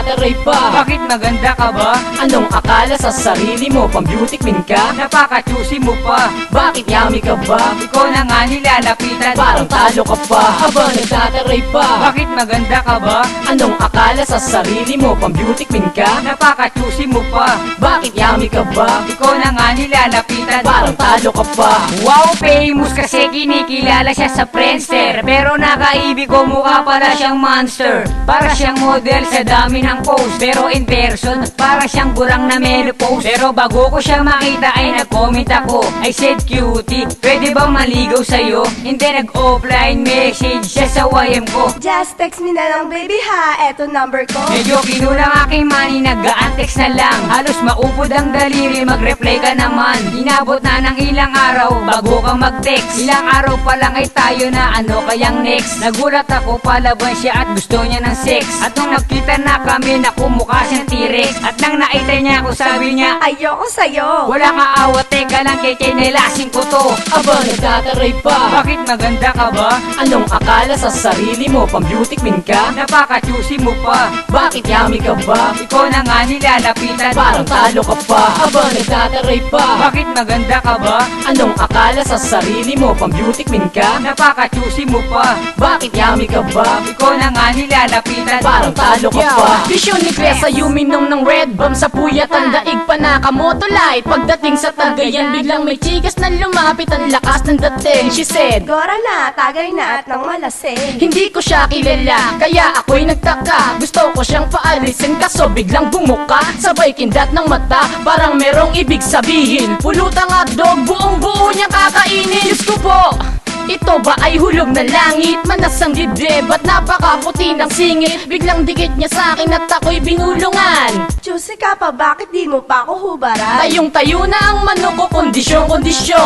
nagtataray pa? Bakit maganda ka ba? Anong akala sa sarili mo? Pang-beauty queen ka? Napaka-choosy mo pa. Bakit yummy ka ba? Ikaw na nga nilalapitan. Parang talo ka pa. Aba, nagtataray pa. Bakit maganda ka ba? Anong akala sa sarili mo? Pang-beauty queen ka? Napaka-choosy mo pa. Bakit yummy ka ba? Ikaw na nga nilalapitan. Parang talo ka pa. Wow, famous kasi kinikilala siya sa Friendster. Pero nakaibig ko, mukha pala siyang monster. Para siyang model sa dami ng post. Pero in person, para siyang burang na menopause. Pero bago ko siya makita ay nag-comment ako. I said, cutie, pwede bang maligaw sa'yo? Hindi, nag-offline message siya sa YM ko. Just text me na lang baby ha, eto number ko. Medyo kinulang aking money, nag-a-text na lang. Halos maupod ang daliri, mag-reply ka naman. Inabot na ng ilang araw, bago kang mag-text. Ilang araw pa lang ay tayo na, ano kayang next? Nagulat ako, palaban siya at gusto niya ng sex. At nung nakita na kami, naku mukha siyang T-Rex. At nang nakita niya ako, sabi niya, Ayoko sa'yo. wala ka awat, teka lang, kikinelasin ko to. Aba, nagtataray pa. Bakit maganda ka ba? Anong akala sa sarili mo? Pang-beauty queen ka? Napaka-choosy mo pa. Bakit yummy ka ba? Ikaw na nga nilalapitan. Parang talo ka pa. Aba, nagtataray pa. Bakit maganda ka ba? Anong akala sa sarili mo? Pang-beauty queen ka? Napaka-choosy mo pa. Bakit yummy ka ba? Ikaw na nga nilalapitan. Parang talo ka pa. Vision ni Klesa, yuminom ng red bomb sa puyat. Ang daig pa nakamoto light. Pagdating sa Tagayan, biglang may chikas na lumapit. Ang lakas ng dating. She said, Gora na, tagay na at nang malasing. hindi ko siya kilala, kaya ako'y nagtaka. Gusto ko siyang paalisin, kaso biglang bumuka. Sabay kindat ng mata, parang merong ibig sabihin. Pulutang hotdog, buong buo niya kakainin. Diyos ko po, ito ba ay hulog na langit? Manas ang dibdib at napakaputi ng singit. Biglang dikit niya sa akin at ako'y binulungan. Juicy ka pa, bakit di mo pa ako hubaran? Tayong-tayo na ang manok ko, kondisyon.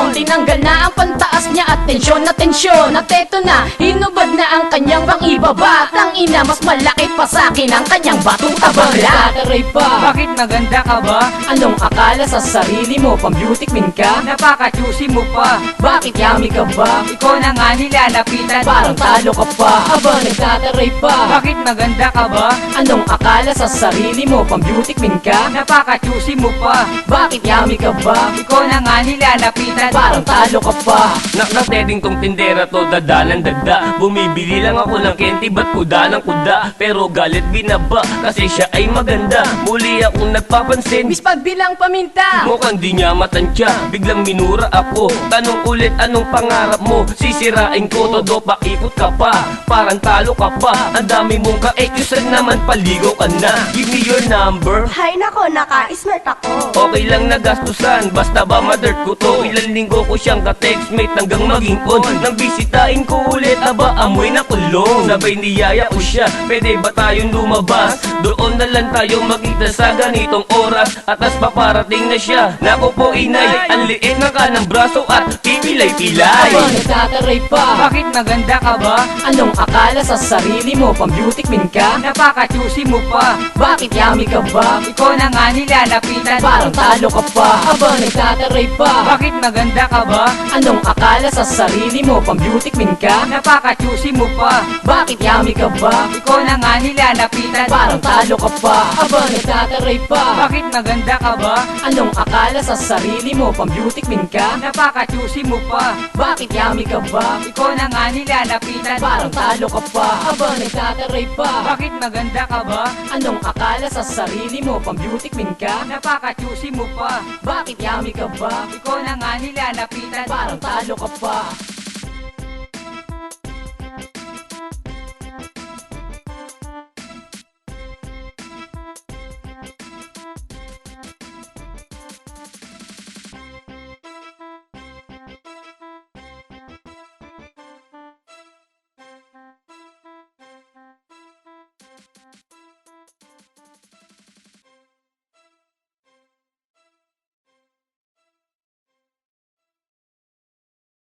Tinanggal na ang pantaas niya at tensyon na tensyon. At eto na, hinubad na ang kanyang pang-ibaba. Tangina, mas malaki pa sa akin ang kanyang batuta bagla. Nagtataray pa. Bakit maganda ka ba? Anong akala sa sarili mo? Pang-beauty queen ka? Napaka-choosy mo pa. Bakit yummy ka ba? Ikaw na nga nilalapitan. Parang talo ka pa. Aba, nagtataray pa. Bakit maganda ka ba? Anong akala sa sarili mo? Pang-beauty queen ka? Napaka-choosy mo pa. Bakit yummy ka ba? Ikaw na nga nilalapitan. Parang talo ka pa. Nakateding tong tindera to, dadalang dagda. Bumibili lang ako ng kenti, ba't kuda ng kuda? Pero galit binaba, kasi siya ay maganda. Muli akong nagpapansin, Miss pagbilang paminta. mukhang di niya matansya. Biglang minura ako, tanong ulit anong pangarap mo? Sisirain ko, todo pakipot ka pa. Parang talo ka pa, ang dami mong ka-excusan naman, paligaw ka na. Give me your number. Hay nako, naka-smart ako. Okay lang nagastusan, basta ba ma-dirt ko to. Ilang linggo ko siyang ka-textmate hanggang maging on. Nang bisitahin ko ulit, aba amoy na kulong. Sabay niyaya ko siya, pwede ba tayong lumabas? Doon na lang tayo magkita sa ganitong oras. Atas paparating na siya, naku po inay, ang liit na ka ng braso at pipilay-pilay. Aba, nagtataray pa. Bakit maganda ka ba? Anong akala sa sarili mo? Pang-beauty queen ka? Napaka-choosy mo pa. Bakit yummy ka ba? Ikaw na nga nilalapitan. Parang talo ka pa. Aba, nagtataray pa. Bakit maganda ka ba? Anong akala sa sarili mo? Pang-beauty queen ka? Napaka-choosy mo pa. Bakit yummy ka ba? Ikaw na nga nilalapitan. Parang talo ka pa. Aba, nagtataray pa. Bakit maganda ka ba? Anong akala sa sarili mo? Pang-beauty queen ka? Napaka-choosy mo pa. Bakit yummy ka ba? Ikaw na nga nilalapitan. Parang talo ka pa. Aba, nagtataray pa. Bakit maganda ka ba? Anong akala sa sarili mo? Pang-beauty queen ka? Napaka-choosy mo pa. Bakit yummy ka ba? Ikaw na nga nilalapitan. Parang talo ka pa.